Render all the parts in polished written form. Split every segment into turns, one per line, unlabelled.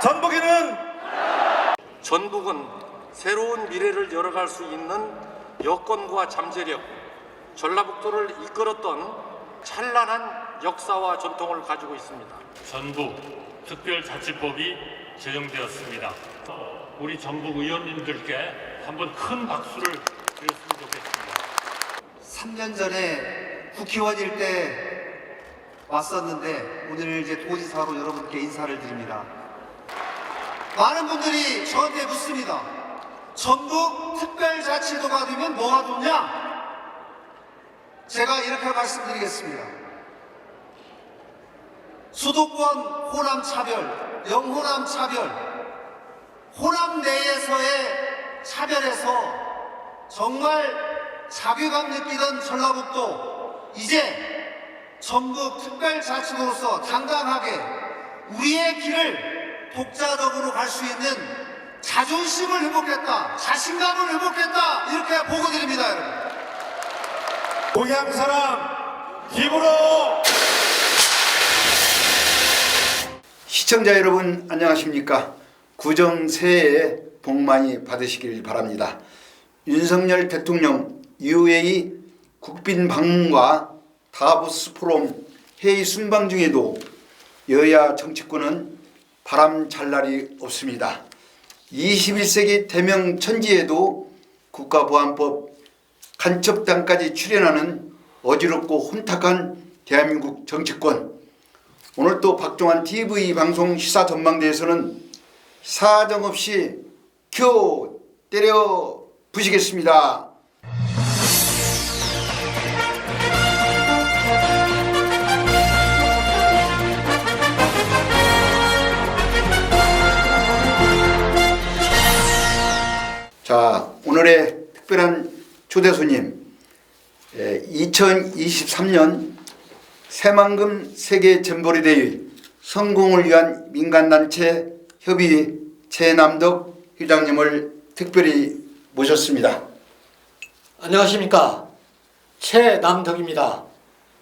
전북이는
전북은 새로운 미래를 열어갈 수 있는 여건과 잠재력, 전라북도를 이끌었던 찬란한 역사와 전통을 가지고 있습니다.
전북 특별자치법이 제정되었습니다. 우리 전북 의원님들께 한번 큰 박수를 드렸으면 좋겠습니다.
3년 전에 국회의원일 때 왔었는데 오늘 이제 도지사로 여러분께 인사를 드립니다. 많은 분들이 저한테 묻습니다. 전북 특별자치도가 되면 뭐가 좋냐? 제가 이렇게 말씀드리겠습니다. 수도권 호남 차별, 영호남 차별, 호남 내에서의 차별에서 정말 자괴감 느끼던 전라북도, 이제 전북 특별자치도로서 당당하게 우리의 길을 독자적으로 갈 수 있는 자존심을 회복했다, 자신감을 회복했다, 이렇게 보고 드립니다, 여러분.
고향 사람 힘으로.
시청자 여러분 안녕하십니까? 구정 새해에 복 많이 받으시길 바랍니다. 윤석열 대통령 UAE 국빈 방문과 다보스 포럼 회의 순방 중에도 여야 정치권은 바람 잘 날이 없습니다. 21세기 대명 천지에도 국가보안법 간첩단까지 출연하는 어지럽고 혼탁한 대한민국 정치권. 오늘 또 박종환 TV 방송 시사 전망대에서는 사정없이 큐 때려 부시겠습니다. 자, 오늘의 특별한 초대 손님, 2023년 새만금 세계 잼버리 대회 성공을 위한 민간단체 협의 최남덕 회장님을 특별히 모셨습니다.
안녕하십니까. 최남덕입니다.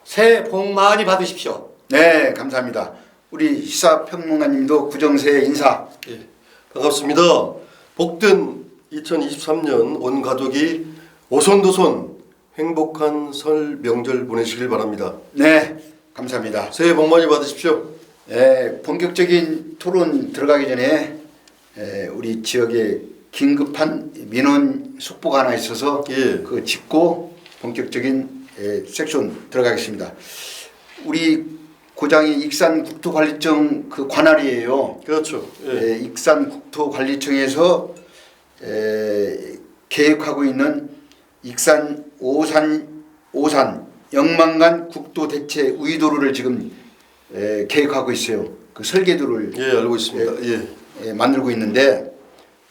새해 복 많이 받으십시오.
네, 감사합니다. 우리 시사평론가님도 구정새 인사.
예, 반갑습니다. 복된 2023년 온 가족이 오손도손 행복한 설 명절 보내시길 바랍니다.
네, 감사합니다.
새해 복 많이 받으십시오.
본격적인 토론 들어가기 전에 우리 지역에 긴급한 민원 속보가 하나 있어서
예.
그 짚고 본격적인 섹션 들어가겠습니다. 우리 고장이 익산국토관리청 그 관할이에요.
그렇죠. 예.
익산국토관리청에서 계획하고 있는 익산 오산 영만간 국도 대체 우이도로를 지금 계획하고 있어요. 그 설계도를
예, 알고 있습니다.
만들고 있는데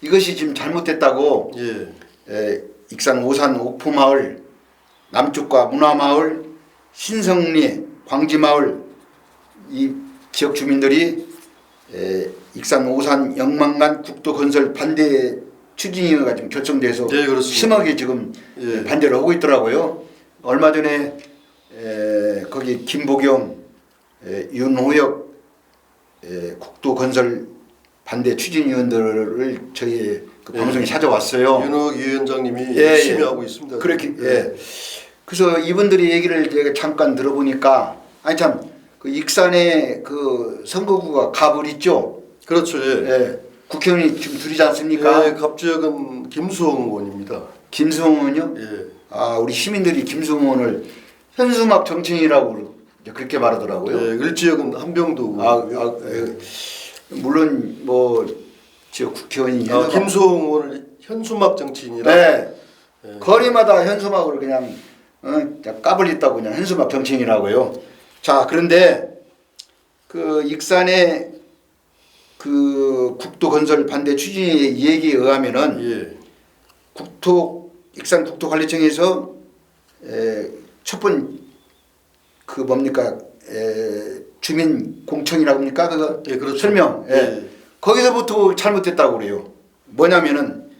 이것이 지금 잘못됐다고 익산 오산 옥포마을 남쪽과 문화마을 신성리 광지마을 이 지역 주민들이 익산 오산 영만간 국도 건설 반대 추진위가 지금 결성돼서 심하게 지금 반대를 하고 있더라고요. 얼마 전에 거기 김보경 윤호혁 국도 건설 반대 추진위원들을 저희 그 방송에 찾아왔어요.
윤호혁 위원장님이 열심히 하고 있습니다.
그렇게 그래서 이분들이 얘기를 제가 잠깐 들어보니까 아니 참 그 익산에 그 선거구가 갑을 있죠.
그렇죠.
국회의원이 지금 둘이지 않습니까?
갑지역은 김수홍 의원입니다.
김수홍은요? 아, 우리 시민들이 김수홍을 현수막 정치인이라고 그렇게 말하더라고요.
을지역은 한병도.
물론 뭐 지역 국회의원이
김수홍 의원을 현수막 정치인이라.
거리마다 현수막을 그냥 까불렸다고 그냥 현수막 정치인이라고요. 자, 그런데 그 익산의 그 국도 건설 반대 추진의 얘기에 의하면은 익산 국토관리청에서 첫 번 그 뭡니까 주민 공청이라고 합니까 그거
그렇죠.
설명 거기서부터 잘못됐다고 그래요. 뭐냐면은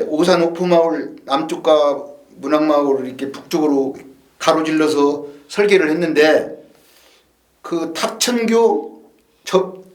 오산 옥포마을 남쪽과 문학마을을 이렇게 북쪽으로 가로질러서 설계를 했는데 그 탑천교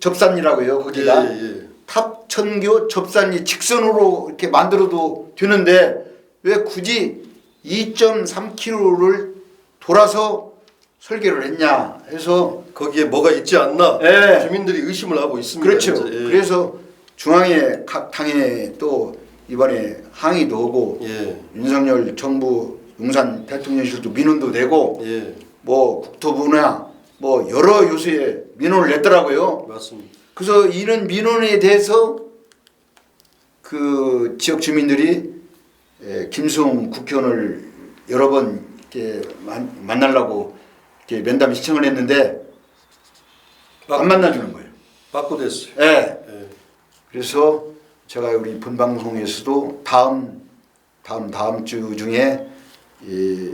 접산리라고요. 거기가
예.
탑천교 접산리 직선으로 이렇게 만들어도 되는데 왜 굳이 2.3km를 돌아서 설계를 했냐 해서
거기에 뭐가 있지 않나
예.
주민들이 의심을 하고 있습니다.
그렇죠.
현재. 예.
그래서 중앙에 각 당에 또 이번에 항의도 오고
예.
윤석열 정부 용산 대통령실도 민원도 내고
예.
뭐 국토부나 뭐 여러 요소에 민원을 냈더라고요.
맞습니다.
그래서 이런 민원에 대해서 그 지역 주민들이 김수홍 국회의원을 여러 번 이렇게 만나려고 이렇게 면담 신청을 했는데 안 만나주는 거예요.
바꾸됐어요.
예.
예.
그래서 제가 우리 본 방송에서도 다음 주 중에 이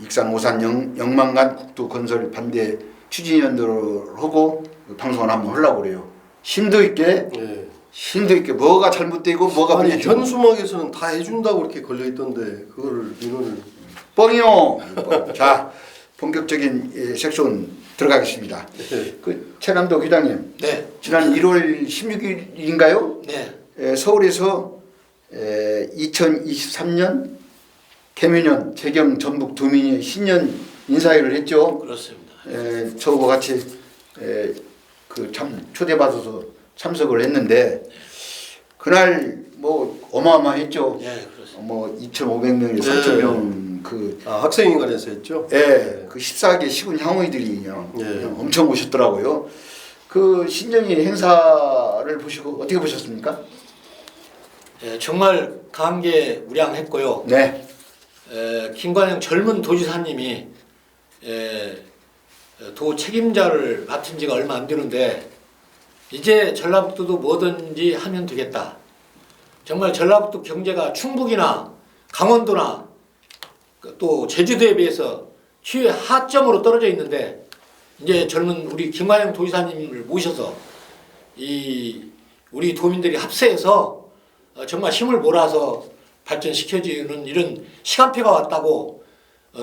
익산 오산 영만간 국도 건설 반대 추진위원들을 하고 방송을 한번 하려고 그래요. 심도 있게
예.
뭐가 잘못되고 뭐가
아니
문제고.
현수막에서는 다 해준다고 이렇게 걸려 있던데 그거를 민원을
뻥이요. 자, 본격적인 섹션 들어가겠습니다.
예.
그 최남도 회장님,
네.
지난 1월 16일인가요?
네.
서울에서 2023년 개묘년 재경 전북 도민이 신년 인사회를 했죠.
그렇습니다.
저하고 같이 그 참 초대받아서 참석을 했는데 그날 뭐 어마어마했죠.
네, 그렇습니다.
뭐 2,500명에 3,000명 그
학생인간에서 했죠.
그 14개 시군 향후이들이 그냥
예.
엄청 오셨더라고요. 그 신년이 행사를 보시고 어떻게 보셨습니까?
정말 감개무량했고요.
네.
김관영 젊은 도지사님이 도 책임자를 맡은 지가 얼마 안 되는데 이제 전라북도도 뭐든지 하면 되겠다. 정말 전라북도 경제가 충북이나 강원도나 또 제주도에 비해서 최 하점으로 떨어져 있는데 이제 젊은 우리 김관영 도지사님을 모셔서 이 우리 도민들이 합세해서 정말 힘을 몰아서 발전시켜주는 이런 시간표가 왔다고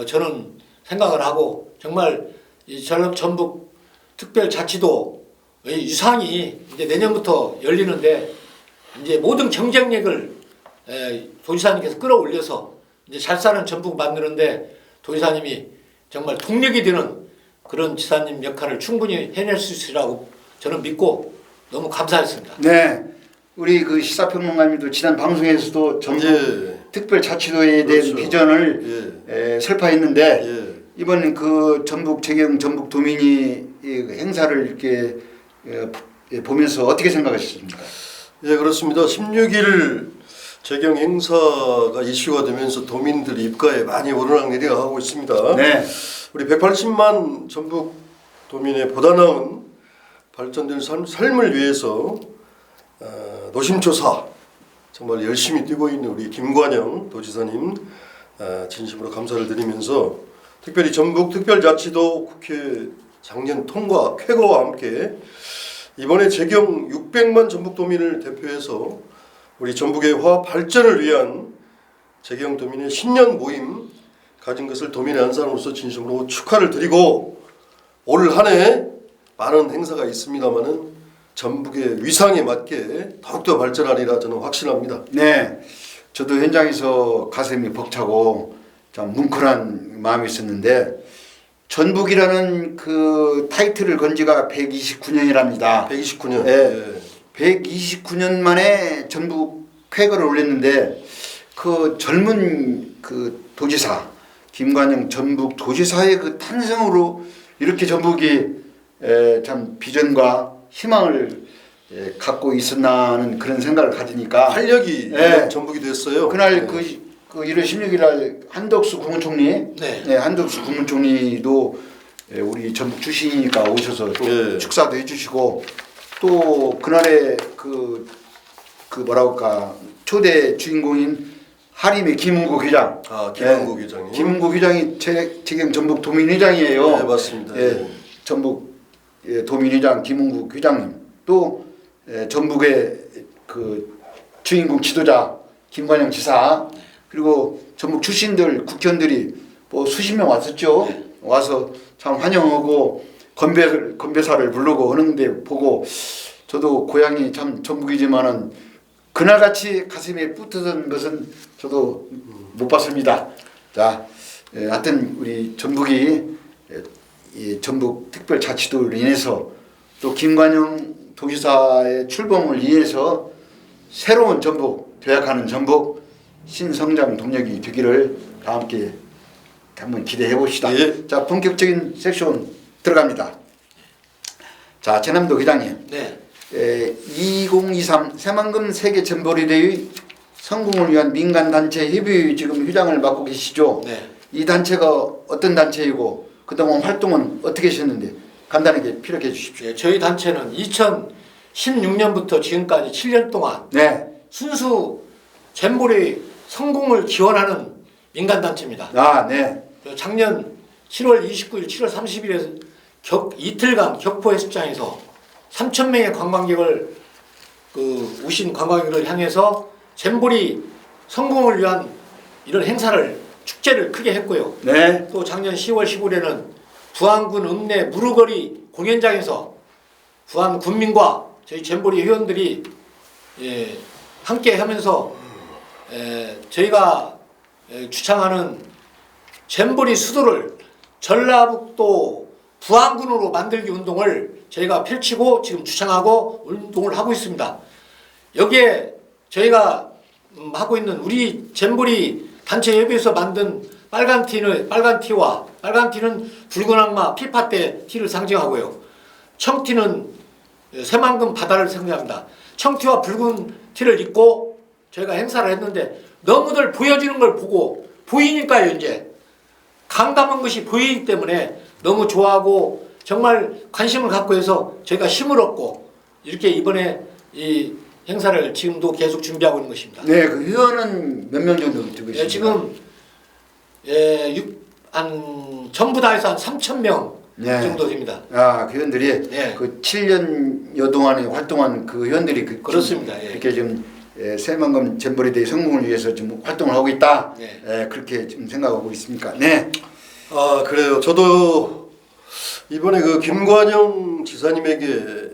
저는 생각을 하고 정말 이 전북 특별자치도 유상이 이제 내년부터 열리는데 이제 모든 경쟁력을 도지사님께서 끌어올려서 이제 잘 사는 전북 만드는데 도지사님이 정말 동력이 되는 그런 지사님 역할을 충분히 해낼 수 있으리라고 저는 믿고 너무 감사했습니다.
네. 우리 그 시사평론가님도 지난 방송에서도 전북
예.
특별자치도에 대한
그렇죠.
비전을 설파했는데
예.
이번 그 전북 재경 전북 도민이 이 행사를 이렇게 보면서 어떻게 생각하셨습니까?
예, 그렇습니다. 16일 재경 행사가 이슈가 되면서 도민들이 입가에 많이 오르락내리락 하고 있습니다.
네.
우리 180만 전북 도민의 보다 나은 발전된 삶을 위해서 노심초사 정말 열심히 뛰고 있는 우리 김관영 도지사님 진심으로 감사를 드리면서 특별히 전북 특별자치도 국회 작년 통과 쾌거와 함께 이번에 재경 600만 전북도민을 대표해서 우리 전북의 화합 발전을 위한 재경 도민의 신년 모임 가진 것을 도민의 한 사람으로서 진심으로 축하를 드리고 올 한 해 많은 행사가 있습니다마는 전북의 위상에 맞게 더욱더 발전하리라 저는 확신합니다.
네. 저도 현장에서 가슴이 벅차고 참 뭉클한 마음이 있었는데 전북이라는 그 타이틀을 건 지가 129년이랍니다.
129년.
네. 129년 만에 전북 쾌거를 올렸는데 그 젊은 그 도지사 김관영 전북 도지사의 그 탄생으로 이렇게 전북이 참 비전과 희망을 갖고 있었나는 그런 생각을 가지니까
활력이
네.
전북이 됐어요.
그날
네.
그 1월 16일 날 한덕수 국무총리
네.
한덕수 국무총리도 우리 전북 출신이니까 오셔서
네.
축사도 해주시고 또 그날에 그 뭐랄까 초대 주인공인 하림의 김은국 회장
김은국 회장님.
김은국 회장이 재경 전북 도민회장이에요.
네, 맞습니다. 네.
전북 도민회장 김은국 회장님 또 전북의 그 주인공 지도자 김관영 지사 그리고 전북 출신들 국회의원들이 뭐 수십 명 왔었죠. 와서 참 환영하고 건배사를 부르고 하는데 보고 저도 고향이 참 전북이지만은 그날같이 가슴에 뿌듯한 것은 저도 못 봤습니다. 자, 하여튼 우리 전북이 이 전북 특별자치도를 인해서 또 김관영 도지사의 출범을 위해서 새로운 전북, 도약하는 전북, 신성장 동력이 되기를 다 함께 한번 기대해 봅시다.
예.
자, 본격적인 섹션 들어갑니다. 자, 최남도 회장님.
네.
2023 새만금 세계 잼버리 대회 성공을 위한 민간단체 협의 지금 회장을 맡고 계시죠?
네.
이 단체가 어떤 단체이고 그동안 활동은 어떻게 하셨는데 간단하게 피력해 주십시오.
예, 저희 단체는 2016년부터 지금까지 7년 동안
네.
순수 잼버리 성공을 기원하는 민간단체입니다.
아, 네.
작년 7월 29일, 7월 30일에 이틀간 격포 해수장에서 3,000명의 관광객을 우신 관광객을 향해서 잼버리 성공을 위한 이런 행사를 축제를 크게 했고요.
네.
또 작년 10월 15일에는 부안군 읍내 무르거리 공연장에서 부안 군민과 저희 잼버리 회원들이 함께 하면서 저희가 주창하는 잼버리 수도를 전라북도 부안군으로 만들기 운동을 저희가 펼치고 지금 주창하고 운동을 하고 있습니다. 여기에 저희가 하고 있는 우리 잼버리 단체 협의회에서 만든 빨간 티는 붉은 악마 필파떼 티를 상징하고요. 청티는 새만금 바다를 상징합니다. 청티와 붉은 티를 입고 저희가 행사를 했는데 너무들 보여지는 걸 보고 보이니까요. 이제 강감한 것이 보이기 때문에 너무 좋아하고 정말 관심을 갖고 해서 저희가 힘을 얻고 이렇게 이번에 이 행사를 지금도 계속 준비하고 있는 것입니다.
네, 그 회원은 몇 명 정도 되고 있습니다.
지금 전부 다 해서 한 3,000명
네.
정도 됩니다.
아, 그 회원들이
네.
그 7년여 동안에 활동한 그 회원들이
그렇습니다. 예.
이렇게 지금 새만금 잼버리 대회 성공을 위해서 지금 활동을 하고 있다.
네.
그렇게 지금 생각하고 있습니까? 네.
아, 그래요. 저도 이번에 그 김관영 지사님에게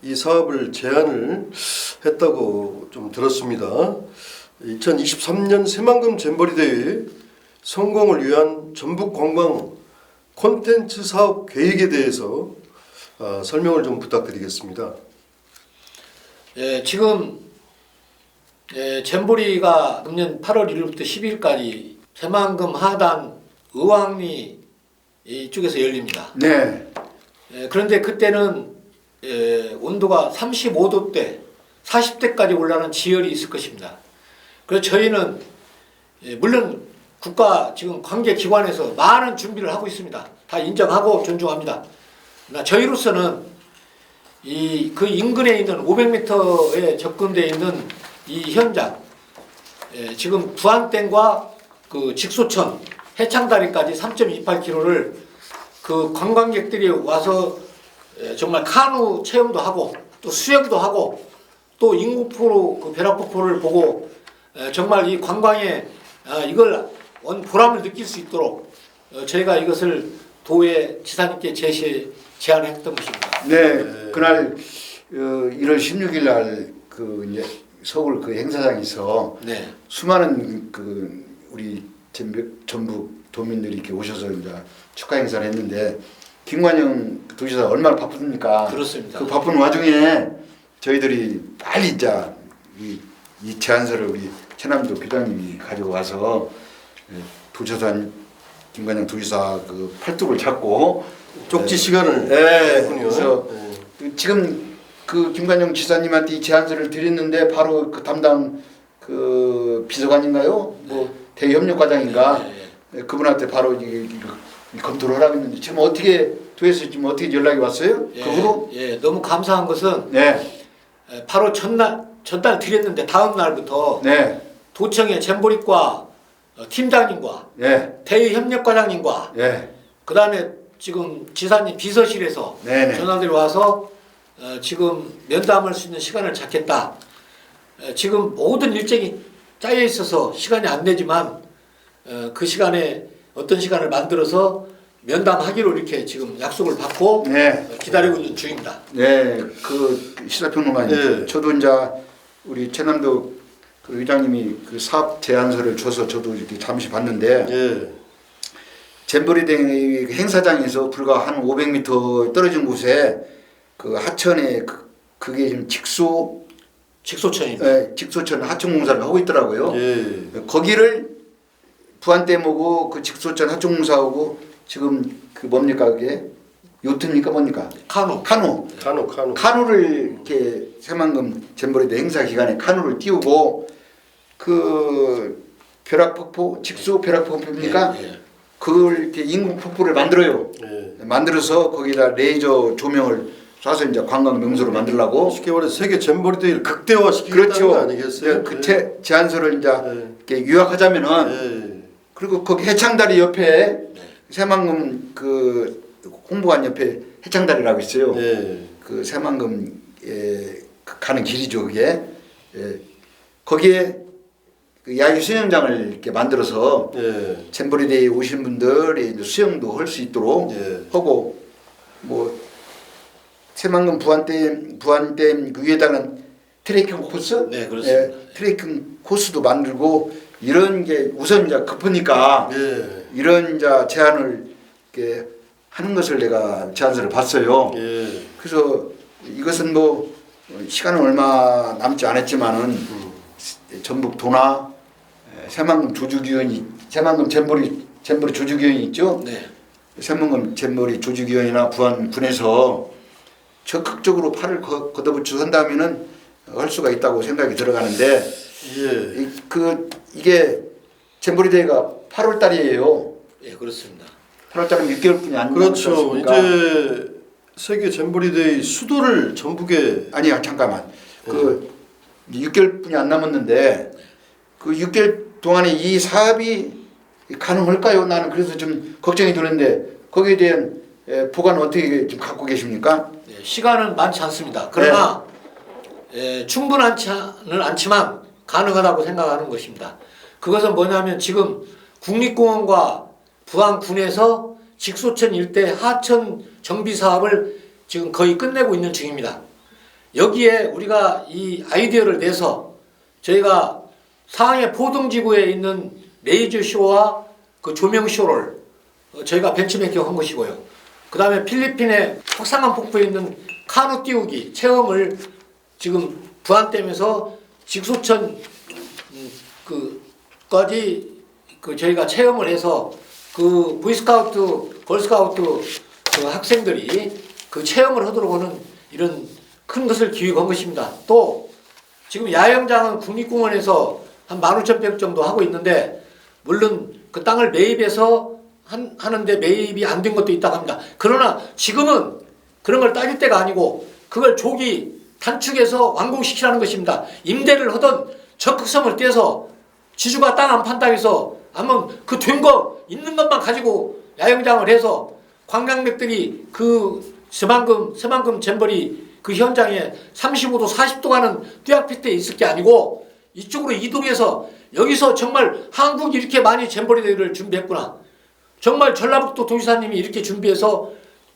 이 사업을 제안을 했다고 좀 들었습니다. 2023년 새만금 잼버리 대회 성공을 위한 전북 관광 콘텐츠 사업 계획에 대해서 설명을 좀 부탁드리겠습니다.
지금 잼버리가 금년 8월 1일부터 12일까지 새만금 하단 의왕리 이쪽에서 열립니다.
네.
그런데 그때는 온도가 35도대, 40대까지 올라가는 지열이 있을 것입니다. 그래서 저희는 물론 국가 지금 관계기관에서 많은 준비를 하고 있습니다. 다 인정하고 존중합니다. 그러나 저희로서는 그 인근에 있는 500m에 접근되어 있는 이 현장, 지금 부안댐과 그 직소천, 해창다리까지 3.28km를 그 관광객들이 와서 정말 카누 체험도 하고 또 수영도 하고 또 인구포로 그 벼락폭포를 보고 정말 이 관광에 이걸 보람을 느낄 수 있도록 저희가 이것을 도의 지사님께 제안했던 것입니다.
네. 그날 1월 16일 날 그 이제 서울 그 행사장에서
네.
수많은 그 우리 전북 도민들이 이렇게 오셔서 이제 축하 행사를 했는데 김관영 도지사 얼마나 바쁘십니까?
그렇습니다.
그 바쁜 와중에 저희들이 빨리 이제 이 제안서를 우리 최남도 회장님이 가지고 와서 도지사 김관영 도지사 그 팔뚝을 잡고
쪽지 시간을
네.
했군요.
그래서
네.
지금 그 김관영 지사님한테 이 제안서를 드렸는데 바로 그 담당 그 비서관인가요? 뭐 대협력과장인가? 그분한테 바로 검토를 하라고 했는데 지금 어떻게 도에서 지금 어떻게 연락이 왔어요? 그 후로?
너무 감사한 것은
네.
바로 전날 드렸는데 다음 날부터
네.
도청의 잼버리과 팀장님과
네.
대협력과장님과
네.
그 다음에 지금 지사님 비서실에서
네네.
전화들이 와서 지금 면담할 수 있는 시간을 잡겠다. 지금 모든 일정이 짜여 있어서 시간이 안 되지만 그 시간에 어떤 시간을 만들어서 면담하기로 이렇게 지금 약속을 받고
네.
기다리고 있는 중입니다.
네, 그 시사평론가님,
예.
저도 이제 우리 최남도 그 의장님이 그 사업 제안서를 줘서 저도 이렇게 잠시 봤는데
예.
잼버리대 행사장에서 불과 한 500m 떨어진 곳에 그 하천에 그게 지금
직소천입니다.
직소천 하천공사를 하고 있더라고요.
예.
거기를 부안댐하고 그 직소천 하천공사하고 지금 그 뭡니까 그게 요트입니까 뭡니까?
카누.
카누를 이렇게 새만금 잼버리대 행사 기간에 카누를 띄우고 그 벼락폭포 직수 벼락폭포입니까?
예.
그걸 이렇게 인공 폭포를 만들어요.
예.
만들어서 거기다 레이저 조명을 쏴서 이제 관광 명소로 만들려고.
쉽게 말해서 세계 잼버리데이를 극대화시키겠다는
그렇죠.
거 아니겠어요?
그 제안서를 이제
예.
이렇게 요약하자면은
예.
그리고 거기 해창다리 옆에 새만금 그 홍보관 옆에 해창다리라고 있어요.
예.
그 새만금 가는 길이죠 그게. 예. 거기에 그 야유 수영장을 이렇게 만들어서
예.
잼버리데이 오신 분들이 이제 수영도 할 수 있도록
예.
하고 뭐 새만금 부안댐 그 위에다는 트레이킹 코스,
네, 그렇습니다.
트레이킹 코스도 만들고 이런 게 우선 이제 급하니까
예.
이런 이제 제안을 이렇게 하는 것을 내가 제안서를 봤어요.
예.
그래서 이것은 뭐 시간은 얼마 남지 않았지만은 전북 도나 새만금 조직위원이 새만금 잼버리 조직위원이 있죠.
네.
새만금 잼버리 조직위원이나 부안군에서 적극적으로 팔을 걷어붙여 한다면은 할 수가 있다고 생각이 들어가는데
예.
이게 잼버리 대회가 8월 달이에요.
예, 그렇습니다.
8월 달은 6개월뿐이 안
그렇죠.
남았습니까?
이제 세계 잼버리데이 수도를 전북에
아니야 잠깐만. 그 6개월뿐이 안 남았는데 그 6개월 동안에 이 사업이 가능할까요? 나는 그래서 좀 걱정이 되는데 거기에 대한 보관은 어떻게 좀 갖고 계십니까?
예, 시간은 많지 않습니다. 그러나 충분하지는 않지만 가능하다고 생각하는 것입니다. 그것은 뭐냐면 지금 국립공원과 부안군에서 직소천 일대 하천 정비 사업을 지금 거의 끝내고 있는 중입니다. 여기에 우리가 이 아이디어를 내서 저희가 상해 포동지구에 있는 레이저 쇼와 그 조명 쇼를 저희가 벤치메이킹 한 것이고요. 그 다음에 필리핀의 확산강 폭포에 있는 카누 띄우기 체험을 지금 부안댐에서 직소천 까지 그 저희가 체험을 해서 그 보이스카우트, 걸스카우트 그 학생들이 그 체험을 하도록 하는 이런 큰 것을 기획한 것입니다. 또 지금 야영장은 국립공원에서 한 15,100 정도 하고 있는데 물론 그 땅을 매입해서 하는데 매입이 안 된 것도 있다고 합니다. 그러나 지금은 그런 걸 따질 때가 아니고 그걸 조기 단축해서 완공시키라는 것입니다. 임대를 하던 적극성을 떼서 지주가 땅 안 판다고 해서 아마 그 된 거 있는 것만 가지고 야영장을 해서 관광객들이 그 새만금 잼버리 그 현장에 35도 40도 가는 뙤약볕에 있을 게 아니고 이쪽으로 이동해서 여기서 정말 한국이 이렇게 많이 잼버리 대회를 준비했구나. 정말 전라북도 도지사님이 이렇게 준비해서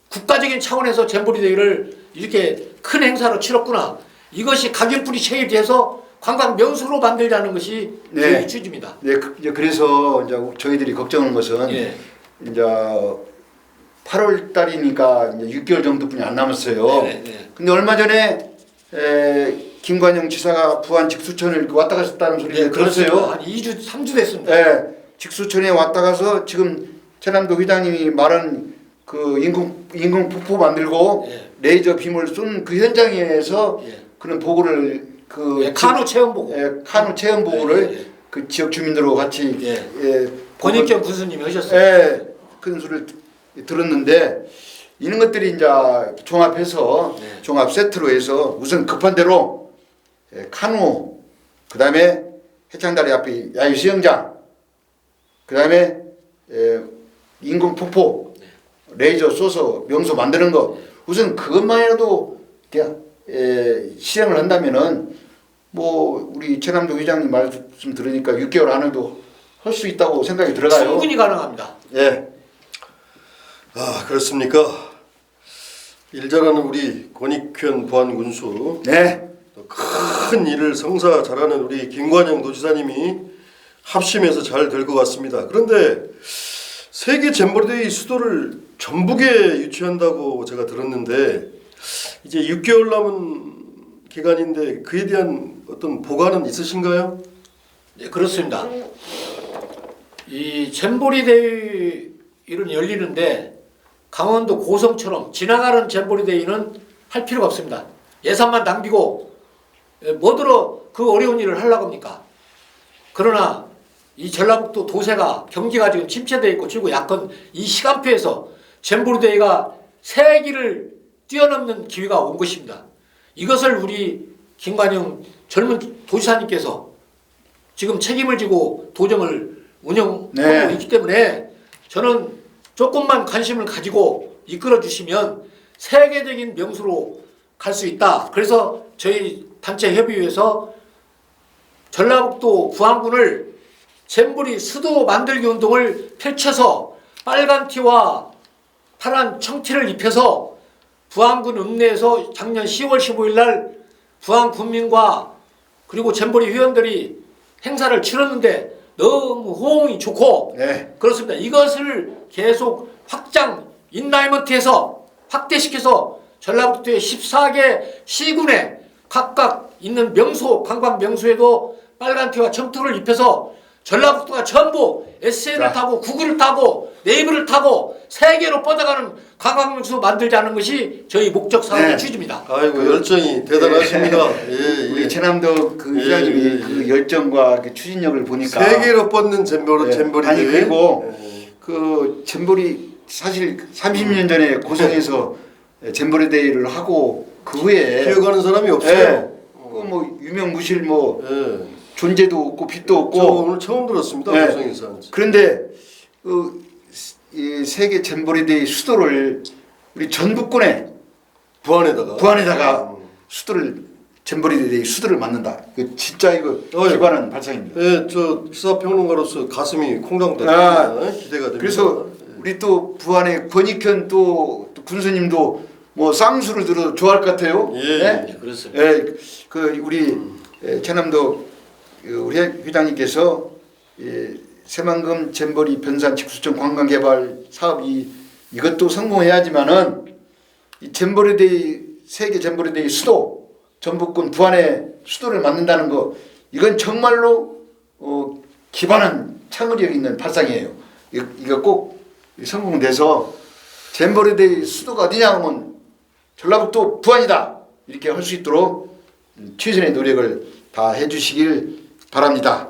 국가적인 차원에서 잼버리 대회를 이렇게 큰 행사로 치렀구나. 이것이 각인뿌리 체계돼서 관광 명소로 만들자는 것이 저희 취지입니다.
네, 그래서 이제 저희들이 걱정하는 것은
예.
이제 8월 달이니까 이제 6개월 정도뿐이 안 남았어요.
네.
근데 얼마 전에 김관영 지사가 부안 직수천을 왔다 갔었다는 소리를 들었어요.
한 2주, 3주 됐습니다.
네, 직수천에 왔다 가서 지금 최남도 회장님이 말한 그 인공 폭포 만들고
예.
레이저 빔을 쏜 그 현장에서
예.
그런 보고를
카누 체험 보고.
카누 체험 보고를
예.
그 지역 주민들하고 같이
예. 권익경 군수님이 하셨어요.
큰 소리를 들었는데 이런 것들이 이제 종합해서 종합 세트로 해서 우선 급한 대로 카누, 그 다음에 해창다리 앞에 야유 수영장, 그 다음에 인공 폭포, 레이저 쏘서 명소 만드는 거 우선 그것만이라도 실행을 한다면은 뭐 우리 최남도 회장님 말씀 들으니까 6개월 안에도 할 수 있다고 생각이 들어가요.
충분히 가능합니다.
예.
아, 그렇습니까? 일 잘하는 우리 권익현 보안군수,
네.
또 큰 일을 성사 잘하는 우리 김관영 도지사님이 합심해서 잘 될 것 같습니다. 그런데 세계 잼버리데이 수도를 전북에 유치한다고 제가 들었는데 이제 6개월 남은 기간인데 그에 대한 어떤 보관은 있으신가요?
네, 그렇습니다. 이 잼버리 대회는 열리는데 강원도 고성처럼 지나가는 잼버리 대회는 할 필요가 없습니다. 예산만 낭비고 뭐들어 그 어려운 일을 하려고 합니까? 그러나 이 전라북도 도세가 경기가 지금 침체되어 있고 그리고 약간 이 시간표에서 잼버리 대회가 세기를 뛰어넘는 기회가 온 것입니다. 이것을 우리 김관영 젊은 도지사님께서 지금 책임을 지고 도정을 운영하고
네.
있기 때문에 저는 조금만 관심을 가지고 이끌어 주시면 세계적인 명수로 갈 수 있다. 그래서 저희 단체 협의회에서 전라북도 부안군을 잼버리 수도 만들기 운동을 펼쳐서 빨간 티와 파란 청티를 입혀서 부안군 읍내에서 작년 10월 15일 날 부안 군민과 그리고 잼버리 회원들이 행사를 치렀는데 너무 호응이 좋고
네.
그렇습니다. 이것을 계속 확장 인라이먼트에서 확대시켜서 전라북도의 14개 시군에 각각 있는 명소 관광 명소에도 빨간 티와 청토를 입혀서 전라북도가 전부 SN을
자.
타고 구글을 타고 네이버를 타고 세계로 뻗어가는 관광명소 만들자는 것이 저희 목적 사업의
네.
취지입니다.
아이고 열정이 대단하십니다.
우리
예.
최남도 그 회장님이
예.
그 열정과 그 추진력을 보니까
세계로 뻗는 잼버리
아니
대회.
그리고
예.
그 잼버리 사실 30년 전에 고성에서 잼버리 대회를 하고 그 후에
기억하는 사람이 없어요.
그뭐 유명무실 뭐
예.
존재도 없고 빛도
저
없고
오늘 처음 들었습니다.
네.
고성에서.
그런데 이 세계 잼버리 대회 수도를 우리 전북군에 부안에다가 수도를 잼버리 대회 수도를 만든다. 그 진짜 이거 기발한 발상입니다.
예, 저 시사평론가로서 가슴이 콩당다. 기대가 됩니다.
그래서 우리 또 부안의 권익현 또 군수님도 뭐 쌍수를 들어 좋아할 것 같아요.
예.
네, 그렇습니다.
예, 그 우리 최남도 우리 회장님께서 새만금 잼버리 변산 직수청 관광개발 사업이 이것도 성공해야지만은 이 잼버리데이 세계 잼버리데이 수도 전북군 부안의 수도를 만든다는 거 이건 정말로 기반한 창의력 있는 발상이에요. 이거 꼭 성공돼서 잼버리데이 수도가 어디냐 하면 전라북도 부안이다 이렇게 할 수 있도록 최선의 노력을 다 해주시길 바랍니다.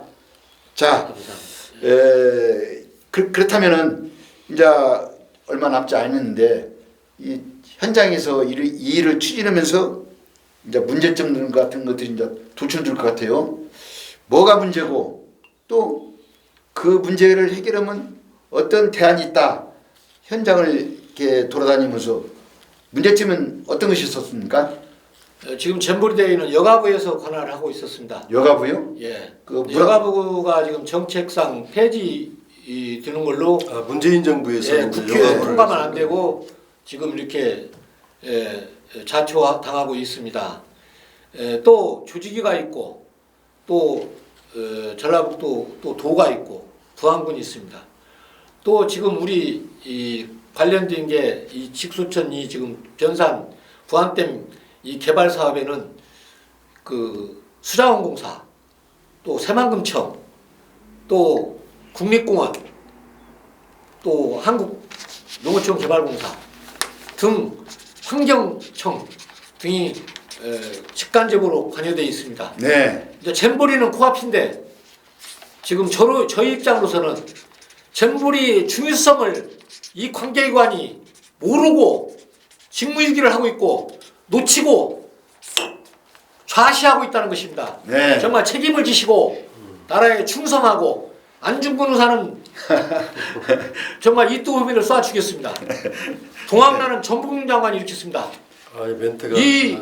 자, 그렇다면은 이제 얼마 남지 않았는데 이 현장에서 이 일을 추진하면서 이제 문제점 같은 것들이 이제 도출될 것 같아요. 뭐가 문제고 또 그 문제를 해결하면 어떤 대안이 있다. 현장을 이렇게 돌아다니면서 문제점은 어떤 것이 있었습니까?
지금 잼버리 대회는 여가부에서 관할을 하고 있었습니다.
여가부요?
예.
그
여가부가 지금 정책상 폐지 되는 걸로
문재인 정부에서
예, 국회에 통과만 안 되고 지금 이렇게 자초당하고 있습니다. 또 조직위가 있고 또 전라북도 또 도가 있고 부안군이 있습니다. 또 지금 우리 이 관련된 게 이 직수천 이 지금 변산 부안댐 이 개발 사업에는 그 수자원공사 또 새만금청 또 국립공원 또 한국농어촌개발공사 등 환경청 등이 직간접으로 관여되어 있습니다.
네.
이제 잼버리는 코앞인데 지금 저희 입장으로서는 잼버리 중요성을 이 관계기관이 모르고 직무유기를 하고 있고 놓치고 좌시하고 있다는 것입니다.
네.
정말 책임을 지시고 나라에 충성하고 안중근 의사는 정말 이또의미를 쏴 주겠습니다. 동학나는 전북 장관이 이렇게 했습니다.
멘트가
이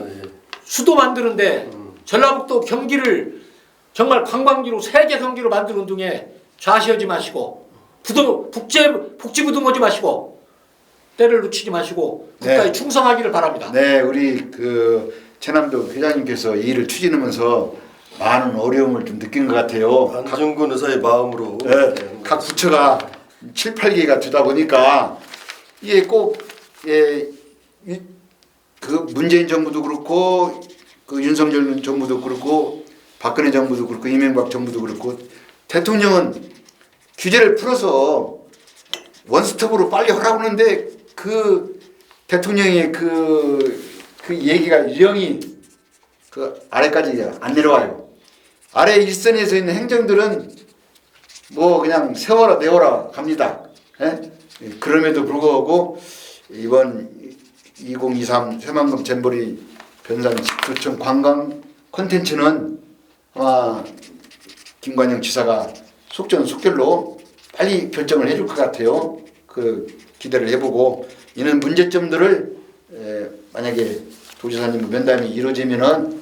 수도 만드는데 전라북도 경기를 정말 관광지로 세계 경기로 만드는 운동에 좌시하지 마시고 복지부 등하지 마시고 때를 놓치지 마시고 국가에
네.
충성하기를 바랍니다.
네, 우리 최남도 회장님께서 이 일을 추진하면서 많은 어려움을 좀 느낀 것 같아요.
안중근 의사의 마음으로
각 부처가 7, 8개가 되다 보니까 이게 꼭 문재인 정부도 그렇고 윤석열 정부도 그렇고 박근혜 정부도 그렇고 이명박 정부도 그렇고 대통령은 규제를 풀어서 원스톱으로 빨리 하라고 하는데 그 대통령의 그 얘기가 유령이 아래까지 안 내려와요. 아래 일선에 서 있는 행정들은 뭐 그냥 세워라 내워라 갑니다. 예? 그럼에도 불구하고 이번 2023 새만금 잼버리 변산 직수청 관광 콘텐츠는 아마 김관영 지사가 속전속결로 빨리 결정을 해줄 것 같아요. 기대를 해보고 이런 문제점들을 만약에 도지사님 면담이 이루어지면은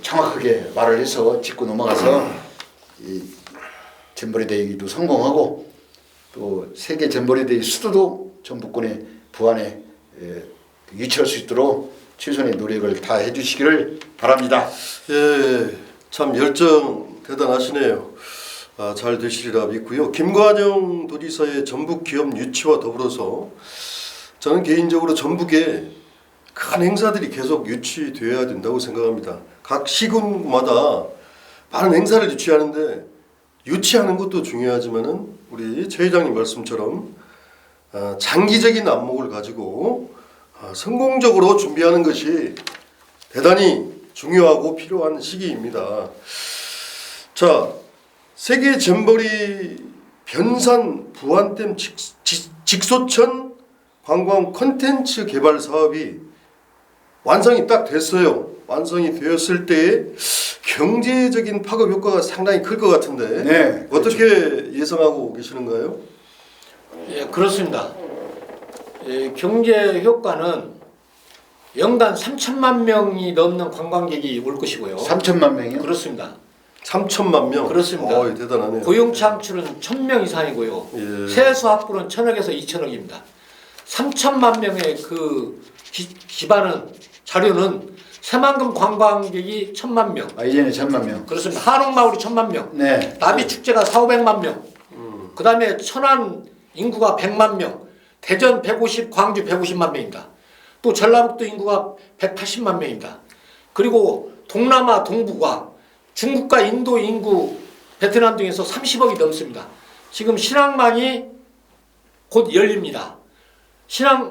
정확하게 말을 해서 짚고 넘어가서 이 잼버리 대회도 성공하고 또 세계 잼버리 대회 수도도 전북권의 부안에 유치할 수 있도록 최선의 노력을 다 해주시기를 바랍니다.
예, 참 열정 대단하시네요. 잘 되시리라 믿고요. 김관영 도지사의 전북 기업 유치와 더불어서 저는 개인적으로 전북에 큰 행사들이 계속 유치되어야 된다고 생각합니다. 각 시군마다 많은 행사를 유치하는데 유치하는 것도 중요하지만은 우리 최 회장님 말씀처럼 장기적인 안목을 가지고 성공적으로 준비하는 것이 대단히 중요하고 필요한 시기입니다. 자, 세계 잼버리 변산 부안댐 직소천 관광 콘텐츠 개발 사업이 완성이 딱 됐어요. 완성이 되었을 때의 경제적인 파급 효과가 상당히 클 것 같은데
네,
어떻게 예상하고 계시는가요?
예, 그렇습니다. 경제 효과는 연간 3천만 명이 넘는 관광객이 올 것이고요.
3천만 명이요?
그렇습니다.
3천만 명.
그렇습니다.
대단하네요.
고용 창출은 1,000명 이상이고요.
예.
세수 확보는 1,000억에서 2,000억입니다. 3천만 명의 그 기반은 자료는 새만금 관광객이 1,000만 명.
이제는 1,000만 명.
그렇습니다. 한옥마을이 1,000만 명.
네.
나비축제가 4,500만 명. 그 다음에 천안 인구가 100만 명. 대전 150, 광주 150만 명입니다. 또 전라북도 인구가 180만 명입니다. 그리고 동남아 동북아 중국과 인도 인구 베트남 등에서 30억이 넘습니다. 지금 신항망이 곧 열립니다.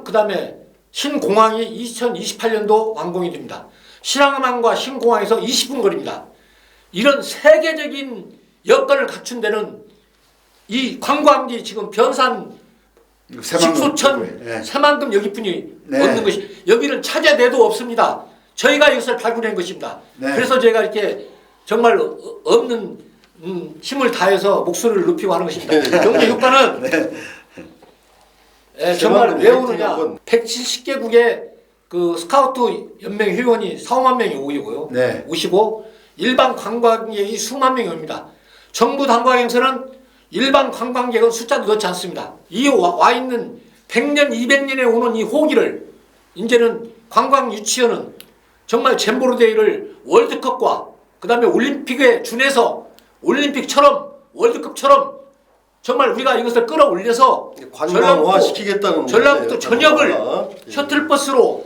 그 다음에 신공항이 2028년도 완공이 됩니다. 신항망과 신공항에서 20분 거리입니다. 이런 세계적인 여건을 갖춘 데는 이 관광지 지금 변산 직소천 새만금 여기뿐이 얻는 것이 여기는 찾아내도 없습니다. 저희가 이것을 발굴한 것입니다. 그래서 제가 이렇게 정말 없는 힘을 다해서 목소리를 높이고 하는 것입니다. 경제 효과는 정말 왜 오느냐? 170개국의 그 스카우트 연맹 회원이 4,5만 명이 오시고 일반 관광객이 수만 명이 옵니다. 정부 관광 행사는 일반 관광객은 숫자도 넣지 않습니다. 이 와 있는 100년, 200년에 오는 이 호기를 이제는 관광 유치원은 정말 잼버리 대회를 월드컵과 그 다음에 올림픽에 준해서 올림픽처럼 월드컵처럼 정말 우리가 이것을 끌어올려서
관광화 시키겠다는
전라북도 전역을 셔틀버스로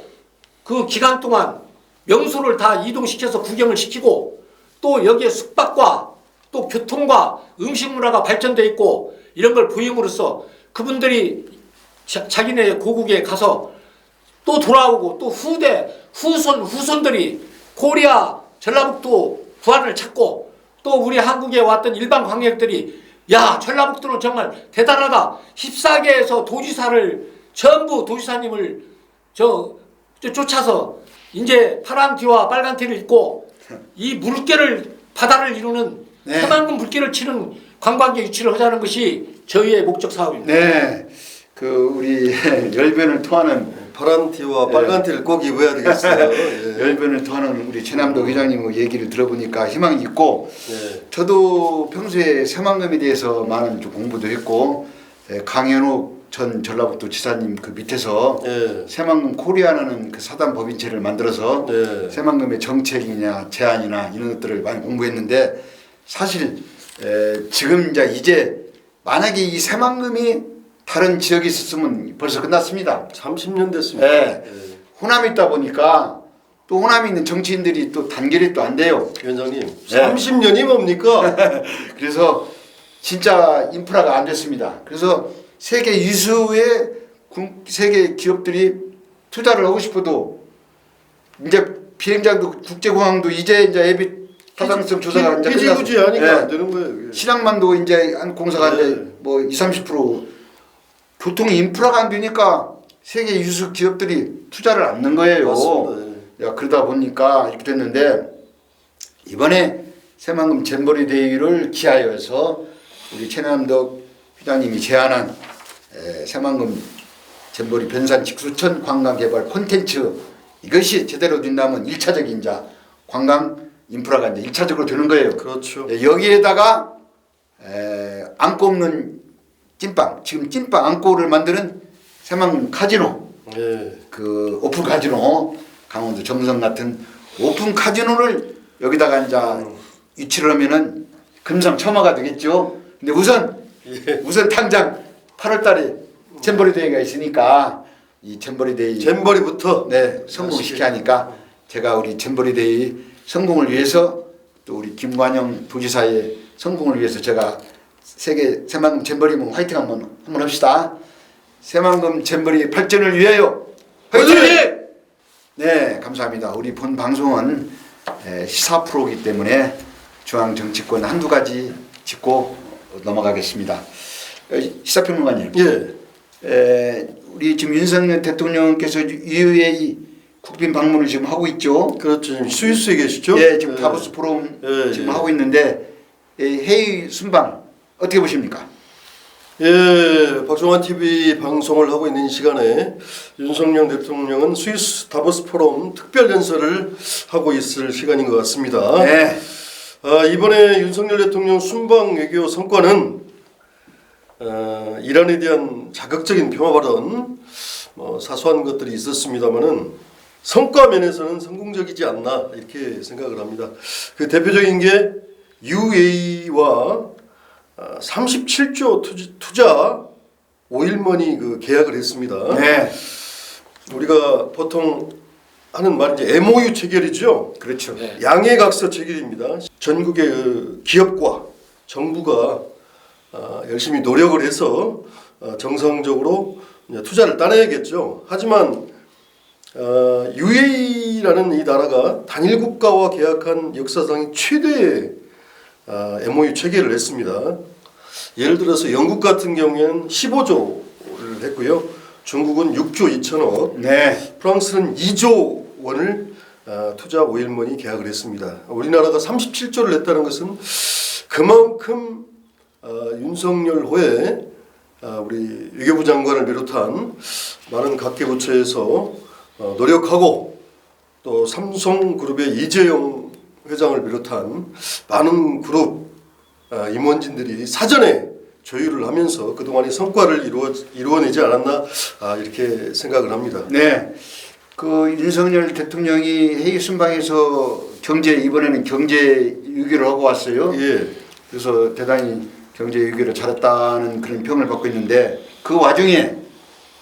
그 기간 동안 명소를 다 이동시켜서 구경을 시키고 또 여기에 숙박과 또 교통과 음식 문화가 발전되어 있고 이런 걸 보임으로써 그분들이 자기네 고국에 가서 또 돌아오고 또 후손들이 코리아 전라북도 부안을 찾고 또 우리 한국에 왔던 일반 관객들이 야 전라북도는 정말 대단하다. 14개에서 도지사를 전부 도지사님을 쫓아서 이제 파란 티와 빨간 티를 입고 이 물결을 바다를 이루는 새만금 물결을 치는 관광객 유치를 하자는 것이 저희의 목적 사업입니다.
네, 우리 열변을 토하는
파란 티와 빨간 티를 꼭 입어야 되겠어요.
열변을 토하는 우리 최남도 회장님 얘기를 들어보니까 희망이 있고 저도 평소에 새만금에 대해서 많은 좀 공부도 했고 강현욱 전 전라북도 지사님 그 밑에서
예.
새만금 코리아라는 그 사단 법인체를 만들어서
네.
새만금의 정책이냐 제안이나 이런 것들을 많이 공부했는데 사실 지금 이제 만약에 이 새만금이 다른 지역에 있었으면 벌써 끝났습니다.
30년 됐습니다.
예. 호남에 있다 보니까 또 호남에 있는 정치인들이 또 단결이 또 안 돼요.
위원장님, 30년이 뭡니까?
그래서 진짜 인프라가 안 됐습니다. 그래서 세계 유수의 세계 기업들이 투자를 하고 싶어도 이제 비행장도 국제공항도 이제 앱이 타당성 조사가 이제
피지부지
끝났어요.
하니까
예.
안 되는 거예요.
신항만도 이제 한 공사가
네.
이제 뭐 20-30% 교통 인프라가 안 되니까 세계 유수 기업들이 투자를 안 넣는 거예요.
맞습니다.
야, 그러다 보니까 이렇게 됐는데 이번에 새만금 잼버리 대회를 기하여서 우리 최남덕 회장님이 제안한 새만금 잼버리 변산 직수천 관광개발 콘텐츠 이것이 제대로 된다면 1차적인 이제 관광 인프라가 이제 1차적으로 되는 거예요.
그렇죠.
여기에다가 안고 없는 찐빵, 지금 찐빵 안고를 만드는 새만금 카지노,
예.
그 오픈 카지노, 강원도 정성 같은 오픈 카지노를 여기다가 이제 유치를 하면은 금상첨화가 되겠죠. 근데 우선 당장 8월달에 잼버리 대회가 있으니까 이 잼버리 대회
잼버리부터
성공시켜야 하니까 제가 우리 잼버리 대회 성공을 위해서 또 우리 김관영 도지사의 성공을 위해서 제가 세계 새만금 잼버리면 화이팅 한번 합시다. 새만금 잼버리 발전을 위하여 화이팅! 네, 감사합니다. 우리 본 방송은 시사 프로이기 때문에 중앙 정치권 한두 가지 짚고 넘어가겠습니다. 시사평론가님.
예.
우리 지금 윤석열 대통령께서 UAE 국빈 방문을 지금 하고 있죠.
그렇죠. 지금 스위스에 계시죠?
예, 지금 다보스 포럼 지금 하고 있는데 회의 순방 어떻게 보십니까?
예, 박종환 TV 방송을 하고 있는 시간에 윤석열 대통령은 스위스 다보스 포럼 특별 연설을 하고 있을 시간인 것 같습니다.
네.
이번에 윤석열 대통령 순방 외교 성과는 이란에 대한 자극적인 평화 발언, 사소한 것들이 있었습니다만은 성과 면에서는 성공적이지 않나 이렇게 생각을 합니다. 그 대표적인 게 UAE와 37조 투자 오일머니 그 계약을 했습니다.
네.
우리가 보통 하는 말이 이제 MOU 체결이죠.
그렇죠.
네.
양해각서 체결입니다. 전국의 그 기업과 정부가 열심히 노력을 해서 정성적으로 이제 투자를 따내야겠죠. 하지만 UAE라는 이 나라가 단일 국가와 계약한 역사상 최대의 MOU 체결을 했습니다. 예를 들어서 영국 같은 경우에는 15조를 했고요. 중국은 6조 2천억,
네.
프랑스는 2조 원을 투자 오일머니 계약을 했습니다. 우리나라가 37조를 냈다는 것은 그만큼 윤석열 후에 우리 외교부 장관을 비롯한 많은 각계부처에서 노력하고 또 삼성그룹의 이재용 회장을 비롯한 많은 그룹 임원진들이 사전에 조율을 하면서 그동안의 성과를 이루어내지 않았나 이렇게 생각을 합니다.
네. 그 윤석열 대통령이 회의 순방에서 이번에는 경제 유기를 하고 왔어요.
예.
그래서 대단히 경제 유기를 잘했다는 그런 평을 받고 있는데 그 와중에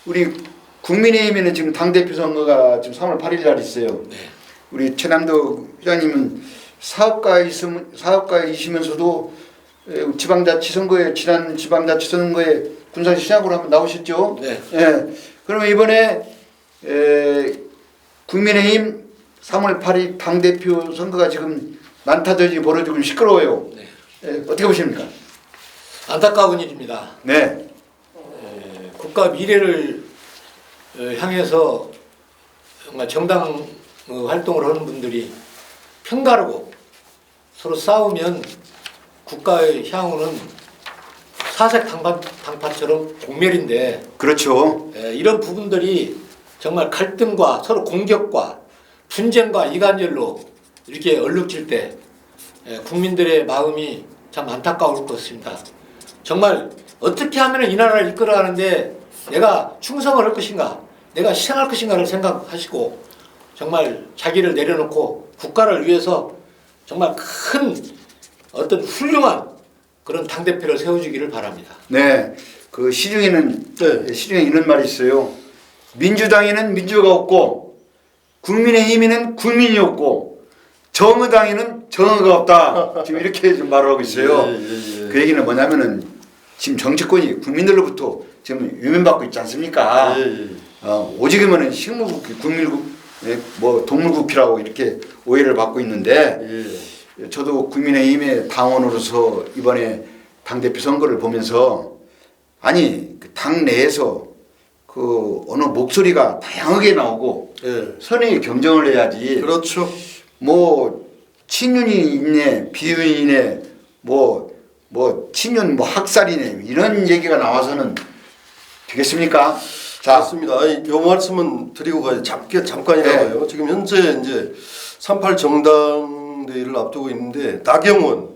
우리 국민의힘에는 지금 당대표 선거가 지금 3월 8일 날 있어요.
네.
우리 최남도 회장님은 사업가이시면서도 지방자치 선거에 지난 지방자치 선거에 군산시장으로 한번 나오셨죠?
네.
예. 그러면 이번에 국민의힘 3월 8일 당대표 선거가 지금 난타전이 벌어지고 시끄러워요.
네.
어떻게 보십니까?
안타까운 일입니다.
네.
국가 미래를 향해서 정말 정당 활동을 하는 분들이 편가르고 서로 싸우면 국가의 향후는 사색 당파처럼 공멸인데
그렇죠.
이런 부분들이 정말 갈등과 서로 공격과 분쟁과 이간질로 이렇게 얼룩질 때 국민들의 마음이 참 안타까울 것 같습니다. 정말 어떻게 하면 이 나라를 이끌어가는데 내가 충성을 할 것인가, 내가 희생할 것인가를 생각하시고 정말 자기를 내려놓고 국가를 위해서 정말 큰 어떤 훌륭한 그런 당대표를 세워주기를 바랍니다.
네, 그 시중에는 시중에 이런 말이 있어요. 민주당에는 민주가 없고 국민의힘에는 국민이 없고 정의당에는 정의가 없다. 지금 이렇게 좀 말을 하고 있어요. 그 얘기는 뭐냐면은 지금 정치권이 국민들로부터 지금 유면받고 있지 않습니까? 오직이면은 식물국회, 국민국, 뭐 동물국회라고 이렇게 오해를 받고 있는데 저도 국민의힘의 당원으로서 이번에 당대표 선거를 보면서 아니 그 당 내에서 그 어느 목소리가 다양하게 나오고 선의의 경쟁을 해야지.
그렇죠.
뭐 친윤이 있네, 비윤이 있네, 뭐 친윤 뭐 학살이네 이런 얘기가 나와서는 되겠습니까? 자,
맞습니다. 아니, 요 말씀은 드리고 가야 잠깐이라고요. 지금 현재 이제 38 정당대회를 앞두고 있는데 나경원,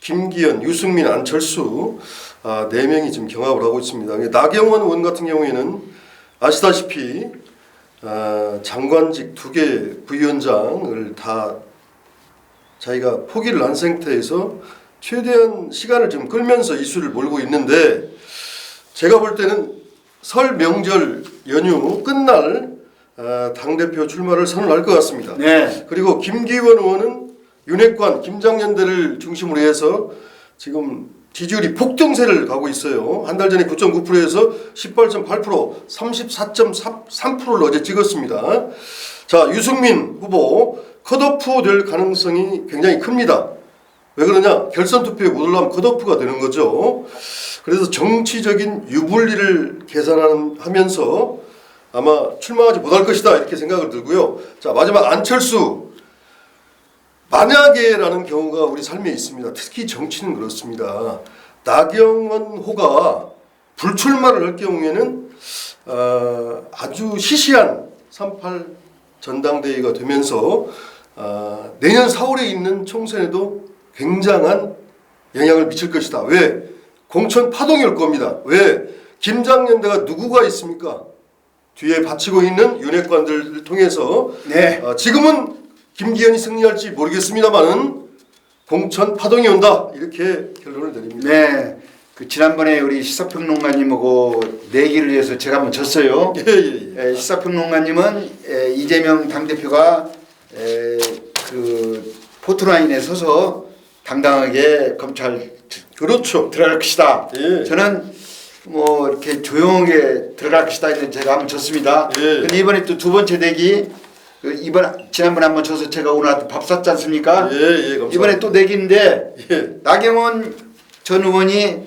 김기현, 유승민, 안철수 4명이 지금 경합을 하고 있습니다. 나경원 의원 같은 경우에는 아시다시피 장관직 2개 부위원장을 다 자기가 포기를 한 상태에서 최대한 시간을 좀 끌면서 이슈를 몰고 있는데 제가 볼 때는 설 명절 연휴 끝날 당대표 출마를 선언할 것 같습니다.
네.
그리고 김기현 의원은 윤핵관, 김장연대를 중심으로 해서 지금 지지율이 폭등세를 가고 있어요. 한 달 전에 9.9%에서 18.8%, 34.3%를 어제 찍었습니다. 자, 유승민 후보 컷오프 될 가능성이 굉장히 큽니다. 왜 그러냐? 결선 투표에 못 올라가면 컷오프가 되는 거죠. 그래서 정치적인 유불리를 계산하면서 아마 출마하지 못할 것이다 이렇게 생각을 들고요. 자, 마지막 안철수. 만약에라는 경우가 우리 삶에 있습니다. 특히 정치는 그렇습니다. 나경원 호가 불출마를 할 경우에는 아주 시시한 38 전당대회가 되면서 내년 4월에 있는 총선에도 굉장한 영향을 미칠 것이다. 왜? 공천 파동이 올 겁니다. 왜? 김장연대가 누구가 있습니까? 뒤에 받치고 있는 윤핵관들을 통해서 지금은 김기현이 승리할지 모르겠습니다만은 공천 파동이 온다 이렇게 결론을 내립니다.
네, 그 지난번에 우리 시사평론가님하고 내기를 해서 제가 한번 졌어요. 시사평론가님은 이재명 당대표가 그 포트라인에 서서 당당하게 검찰
그렇죠.
들어갈 것이다.
예.
저는 뭐 이렇게 조용하게 들어갈 것이다 했는데 제가 한번 졌습니다. 근데 이번에 또 두 번째 내기 지난번에 한번 져서 제가 오늘 밥 샀지 않습니까?
감사합니다.
이번에 또 내기인데 나경원 전 의원이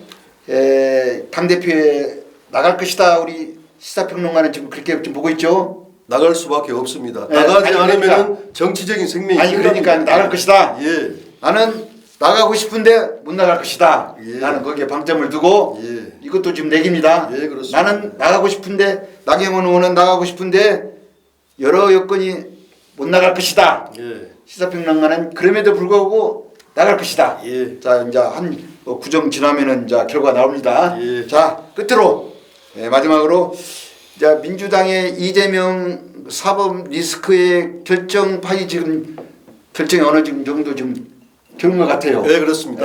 당대표에 나갈 것이다. 우리 시사평론가는 지금 그렇게 좀 보고 있죠?
나갈 수밖에 없습니다. 나가지 않으면
그러니까,
정치적인 생명이
그러니까 나갈 것이다. 나는 나가고 싶은데 못 나갈 것이다. 나는 거기에 방점을 두고 이것도 지금 내기입니다.
그렇습니다.
나는 나가고 싶은데 나경원 의원은 나가고 싶은데 여러 여건이 못 나갈 것이다. 시사평론가는 그럼에도 불구하고 나갈 것이다. 자, 이제 한 구정 지나면은 이제 결과 나옵니다. 자, 끝으로 마지막으로 이제 민주당의 이재명 사법 리스크의 결정판이 지금 결정이 어느 정도 좀 되는 것 같아요.
그렇습니다.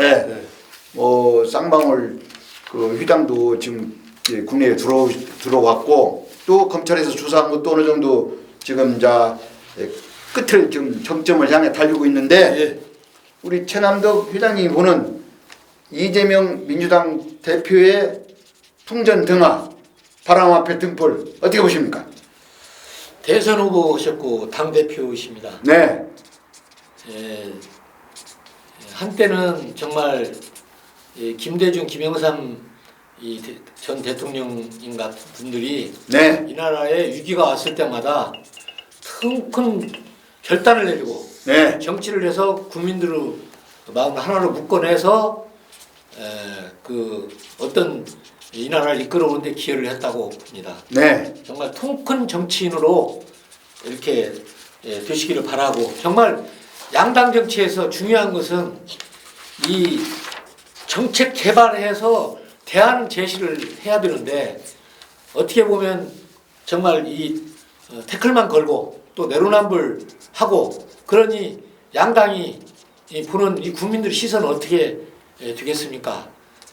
뭐 쌍방울 그 휘당도 지금 국내에 들어왔고 또 검찰에서 조사한 것도 어느 정도 지금 이제 끝을 지금 정점을 향해 달리고 있는데 우리 최남덕 회장님이 보는 이재명 민주당 대표의 풍전 등화, 바람 앞에 등불 어떻게 보십니까?
대선 후보셨고 당 대표이십니다.
네.
한때는 정말 김대중, 김영삼 전 대통령인 같은 분들이 이 나라에 위기가 왔을 때마다 큰 결단을 내리고 정치를 해서 국민들의 마음 하나로 묶어내서 그 어떤 이 나라를 이끌어오는 데 기여를 했다고 봅니다. 정말 통큰 정치인으로 이렇게 되시기를 바라고, 정말 양당 정치에서 중요한 것은 이 정책 개발해서 대안 제시를 해야 되는데 어떻게 보면 정말 이 태클만 걸고 또 내로남불하고 그러니 양당이 보는 이 국민들의 시선은 어떻게 되겠습니까?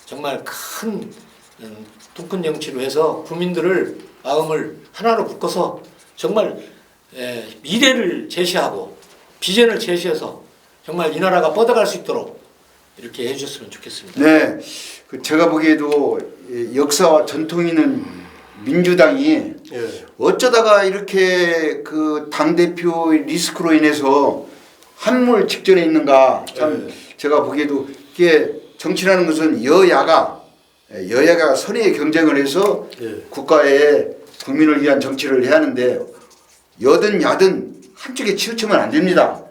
정말 큰 통큰 정치로 해서 국민들을 마음을 하나로 묶어서 정말 미래를 제시하고 비전을 제시해서 정말 이 나라가 뻗어갈 수 있도록 이렇게 해주셨으면 좋겠습니다.
네, 제가 보기에도 역사와 전통이 있는 민주당이
예.
어쩌다가 이렇게 그 당대표 리스크로 인해서 한물 직전에 있는가. 참 제가 보기에도 이게 정치라는 것은 여야가 선의의 경쟁을 해서 국가의 국민을 위한 정치를 해야 하는데 여든 야든 한쪽에 치우치면 안 됩니다.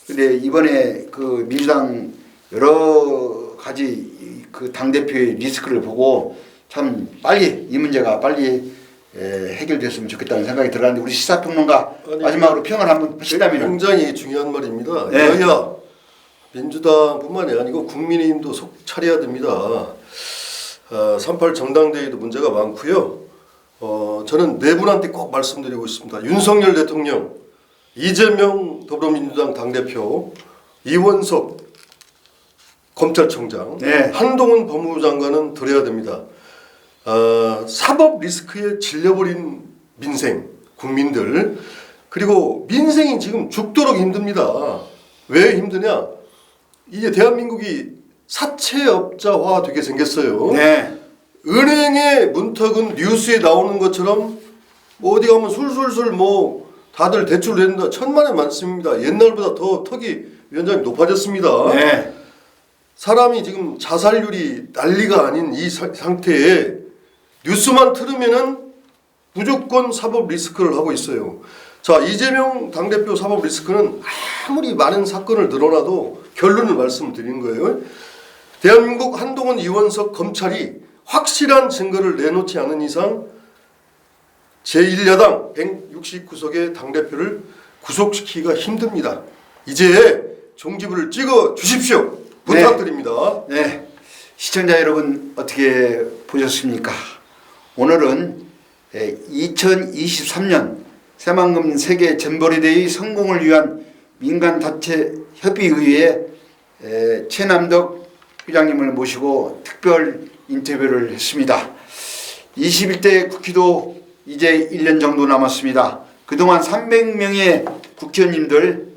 근데 이번에 그 민주당 여러 가지 그 당대표의 리스크를 보고 참 빨리 이 문제가 빨리 해결됐으면 좋겠다는 생각이 들었는데 우리 시사평론가 마지막으로 평을 한번 하시다면.
굉장히 중요한 말입니다.
네.
여야 민주당뿐만이 아니고 국민의힘도 속 차려야 됩니다. 3.8 정당대회도 문제가 많고요. 저는 네 분한테 꼭 말씀드리고 있습니다. 윤석열 대통령, 이재명 더불어민주당 당대표, 이원석 검찰총장,
네.
한동훈 법무부 장관은 들어야 됩니다. 사법 리스크에 질려버린 민생, 국민들, 그리고 민생이 지금 죽도록 힘듭니다. 왜 힘드냐? 이제 대한민국이 사채업자화 되게 생겼어요.
네.
은행의 문턱은 뉴스에 나오는 것처럼 뭐 어디 가면 술술술 뭐 다들 대출을 낸다. 천만의 말씀입니다. 옛날보다 더 턱이 위원장님 높아졌습니다.
네.
사람이 지금 자살률이 난리가 아닌 이 상태에 뉴스만 틀으면은 무조건 사법 리스크를 하고 있어요. 자, 이재명 당대표 사법 리스크는 아무리 많은 사건을 늘어나도 결론을 말씀드리는 거예요. 대한민국 한동훈 이원석 검찰이 확실한 증거를 내놓지 않은 이상 제1야당 169석의 당대표를 구속시키기가 힘듭니다. 이제 종지부를 찍어 주십시오. 부탁드립니다.
네. 시청자 여러분 어떻게 보셨습니까? 오늘은 2023년 새만금 세계 잼버리 대회 성공을 위한 민간단체 협의회의 최남덕 회장님을 모시고 특별 인터뷰를 했습니다. 21대 국회도 이제 1년 정도 남았습니다. 그동안 300명의 국회의원님들,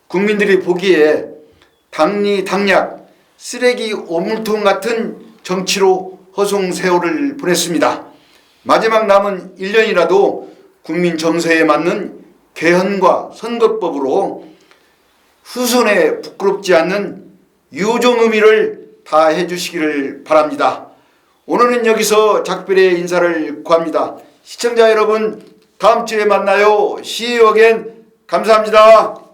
국민들이 보기에 당리당략, 쓰레기 오물통 같은 정치로 허송 세월을 보냈습니다. 마지막 남은 1년이라도 국민 정서에 맞는 개헌과 선거법으로 후손에 부끄럽지 않는 유종 의미를 다해 주시기를 바랍니다. 오늘은 여기서 작별의 인사를 구합니다. 시청자 여러분, 다음 주에 만나요. See you again. 감사합니다.